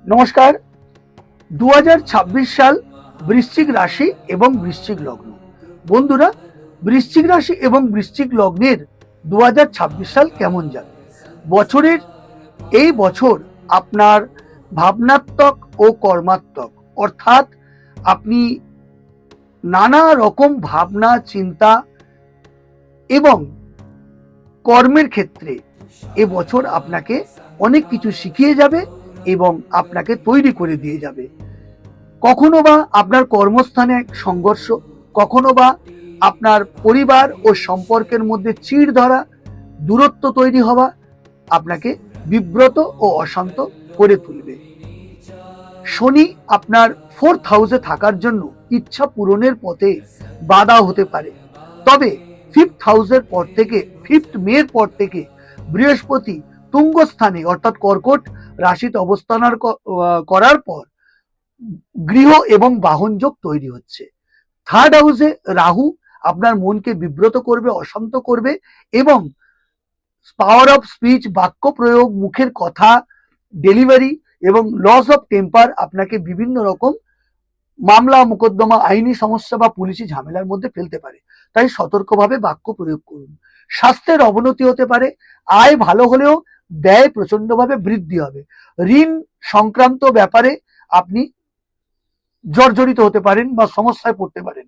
নমস্কার। 2026 সাল বৃশ্চিক রাশি এবং বৃশ্চিক লগ্ন। বন্ধুরা, বৃশ্চিক রাশি এবং বৃশ্চিক লগ্নের 2026 সাল কেমন যাবে? বছরের এই বছর আপনার ভাবনাত্মক ও কর্মাত্মক, অর্থাৎ আপনি নানা রকম ভাবনা চিন্তা এবং কর্মের ক্ষেত্রে এবছর আপনাকে অনেক কিছু শিখিয়ে যাবে এবং আপনাকে তৈরি করে দিয়ে যাবে। কখনো বা আপনার কর্মস্থানে সংঘর্ষ, কখনো বা আপনার পরিবার ও সম্পর্কের মধ্যে চিড় ধরা, দূরত্ব তৈরি হওয়া আপনাকে বিব্রত ও অশান্ত করে তুলবে। শনি আপনার 4th হাউসে থাকার জন্য ইচ্ছা পূরণের পথে বাধা হতে পারে, তবে 5th হাউসের পর থেকে 5th মের পর থেকে বৃহস্পতি তুঙ্গ স্থানে অর্থাৎ কর্কট রাশিতে অবস্থান করার পর গৃহ এবং বাহন যোগ তৈরি হচ্ছে। 3rd হাউসে রাহু আপনার মনকে বিব্রত করবে, অশান্ত করবে এবং পাওয়ার অফ স্পিচ, বাক্য প্রয়োগ, মুখের কথা, ডেলিভারি এবং লস অফ টেম্পার আপনাকে বিভিন্ন রকম মামলা মোকদ্দমা, আইনি সমস্যা বা পুলিশি ঝামেলার মধ্যে ফেলতে পারে। তাই সতর্কভাবে বাক্য প্রয়োগ করুন। স্বাস্থ্যের অবনতি হতে পারে। আয় ভালো হলেও ব্যয় প্রচন্ডভাবে বৃদ্ধি হবে। ঋণ সংক্রান্ত ব্যাপারে আপনি জর্জরিত হতে পারেন বা সমস্যায় পড়তে পারেন।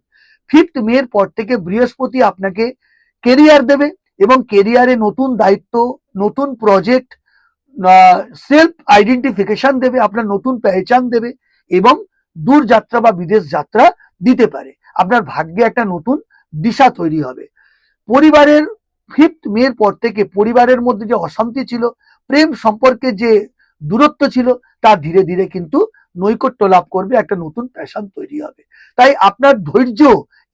5th মের পর থেকে বৃহস্পতি আপনাকে কেরিয়ার দেবে এবং কেরিয়ারে নতুন দায়িত্ব, নতুন প্রজেক্ট, সেলফ আইডেন্টিফিকেশন দেবে, আপনার নতুন পেহচান দেবে এবং দূর যাত্রা বা বিদেশ যাত্রা দিতে পারে। আপনার ভাগ্যে একটা নতুন দিশা তৈরি হবে। পরিবারের 5th মের পর থেকে পরিবারের মধ্যে যে অশান্তি ছিল, প্রেম সম্পর্কে যে দূরত্ব ছিল, তা ধীরে ধীরে কিন্তু নৈকট্য লাভ করবে, একটা নতুন প্যাশন তৈরি হবে। তাই আপনার ধৈর্য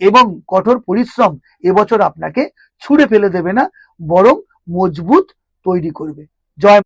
এবং কঠোর পরিশ্রম এবছর আপনাকে ছুঁড়ে ফেলে দেবে না, বরং মজবুত তৈরি করবে। জয়।